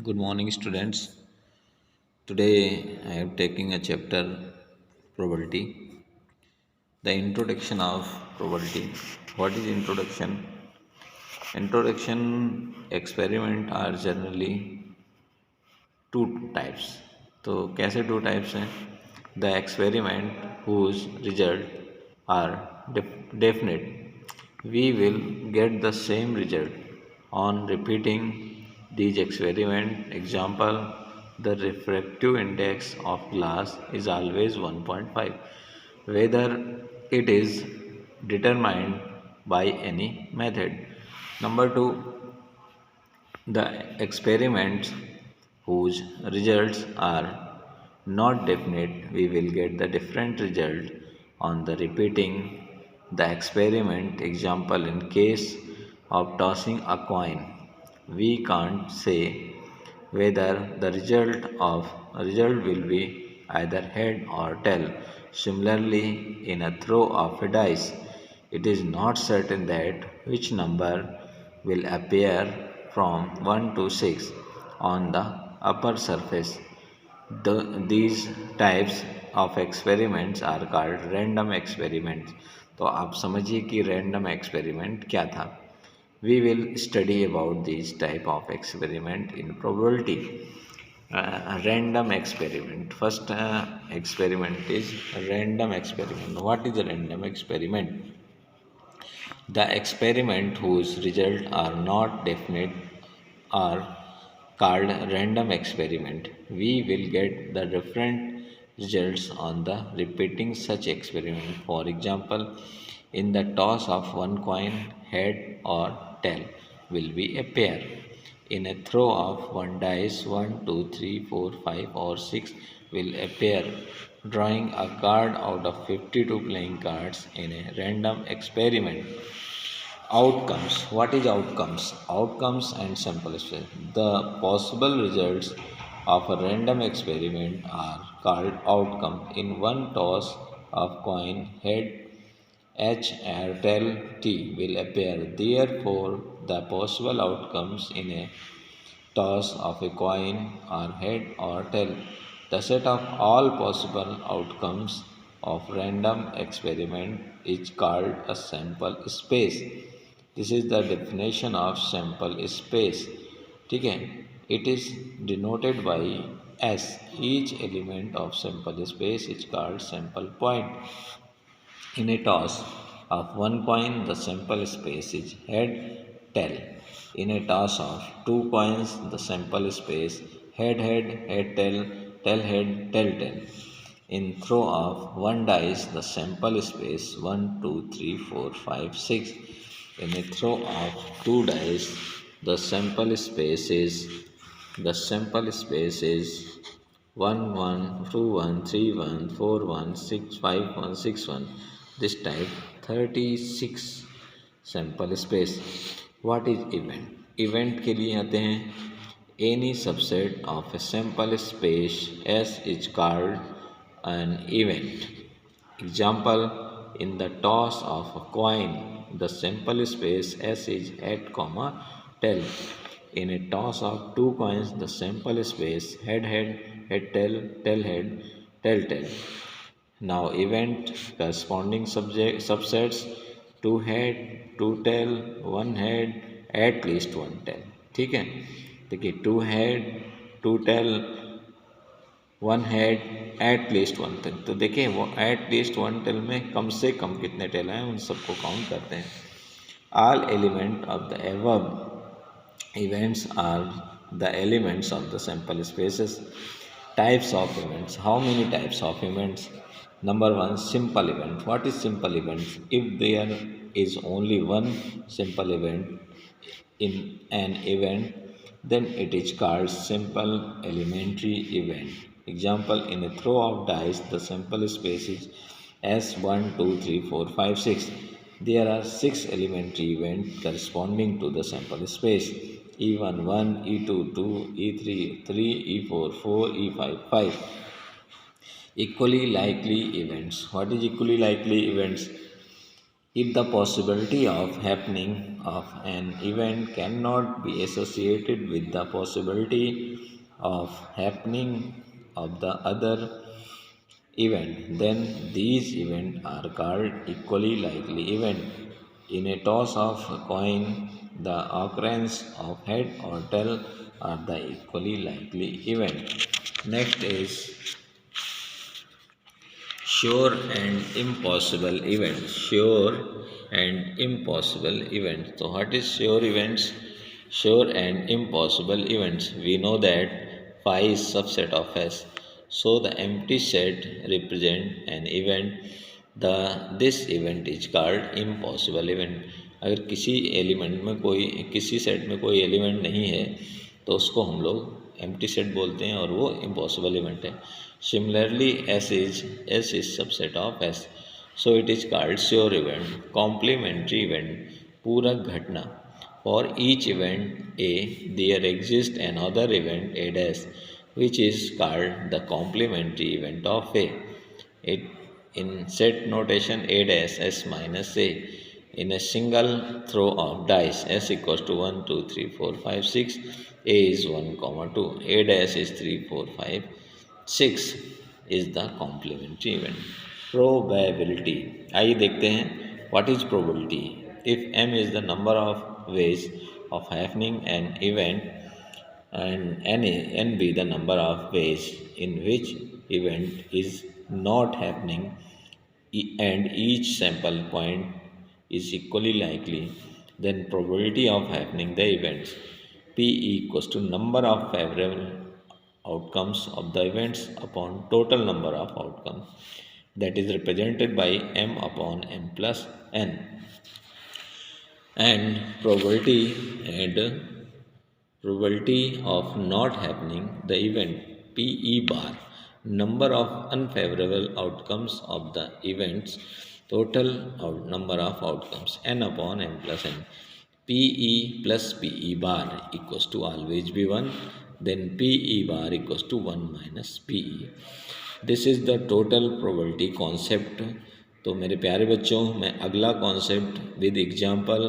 Good morning, students. Today I am taking a chapter probability. The introduction of probability. What is introduction? Introduction experiment are generally two types. तो कैसे two types हैं? The experiment whose result are definite. We will get the same result on repeating these experiment. Example: the refractive index of glass is always 1.5, whether it is determined by any method. Number two, the experiments whose results are not definite, we will get the different result on the repeating the experiment. Example: in case of tossing a coin, we can't say whether the result will be either head or tail. Similarly, in a throw of a dice, it is not certain that which number will appear from 1 to 6 on the upper surface. These types of experiments are called random experiments. तो आप समझिए कि random experiment क्या था. We will study about these type of experiment in probability. Random experiment. First experiment is random experiment. What is a random experiment? The experiment whose results are not definite are called random experiment. We will get the different results on the repeating such experiment. For example, in the toss of one coin, head or tail will be a pair. In a throw of one dice, 1, 2, 3, 4, 5 or 6 will appear. Drawing a card out of 52 playing cards in a random experiment. Outcomes. What is outcomes? Outcomes and sample space. The possible results of a random experiment are called outcome. In one toss of coin, head H or tail T will appear. Therefore, the possible outcomes in a toss of a coin are head or tail. The set of all possible outcomes of random experiment is called a sample space. This is the definition of sample space. ठीक है. It is denoted by S. Each element of sample space is called sample point. In a toss of one coin, the sample space is head tail. In a toss of two coins, the sample space head head tail head tail. In throw of one dice, the sample space 1, 2, 3, 4, 5, 6. In a throw of two dice, the sample space is 1, 1, 2, 1, 3, 1, 4, 1, 6, 5, 1, 6, 1. This type 36 sample space. What is event? Event के लिए आते हैं. Any subset of a sample space S is called an event. Example: in the toss of a coin, the sample space S is head, tail. In a toss of two coins, the sample space head tail head, tail. Now event corresponding subsets: two head, two tail, one head, at least one tail. ठीक है. देखिए, two head, two tail, one head, at least one tail. तो देखिए, वो eight least one tell में कम से कम कितने tell हैं उन सबको काउंट करते हैं. All element of the above events are the elements of the sample spaces. Types of events. How many types of events? Number one, simple event. What is simple events? If there is only one simple event in an event, then it is called simple elementary event. Example: in a throw of dice, the sample space is S1, 2, 3, 4, 5, 6. There are 6 elementary events corresponding to the sample space: E1 1, E2 2, E3 3, E4 4, E5 5. Equally likely events. What is equally likely events? If the possibility of happening of an event cannot be associated with the possibility of happening of the other event, then these events are called equally likely event. In a toss of a coin, the occurrence of head or tail are the equally likely event. Next is sure and impossible events. Sure and impossible events. So what is sure events? Sure and impossible events. We know that phi is subset of S. So the empty set represent an event. The this event is called impossible event. अगर किसी element में कोई किसी set में कोई element नहीं है तो उसको हम लोग एम्प्टी सेट बोलते हैं और वो इम्पॉसिबल इवेंट है. Similarly S is subset of S, so it is called sure event. Complementary event, पूरक घटना. For each event A there exist another event A dash which is called the complementary event of A. It in set notation A dash S minus A. In a single throw of dice, S equals to 1, 2, 3, 4, 5, 6. A is 1, 2. A dash is 3, 4, 5, 6 is the complementary event. Probability. आइए देखते हैं what is probability. If M is the number of ways of happening an event and n be the number of ways in which event is not happening and each sample point is equally likely, then probability of happening the events p equals to number of favorable outcomes of the events upon total number of outcomes, that is represented by m upon m plus n. And probability of not happening the event PE bar, number of unfavorable outcomes of the events, total number of outcomes n upon m plus n. PE plus PE bar equals to always be 1, then PE bar equals to 1 minus PE. This is the total probability concept. तो मेरे प्यारे बच्चों, मैं अगला concept with example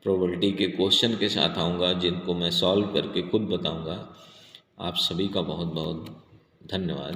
probability के question के साथ आऊँगा, जिनको मैं सॉल्व करके खुद बताऊँगा. आप सभी का बहुत बहुत धन्यवाद.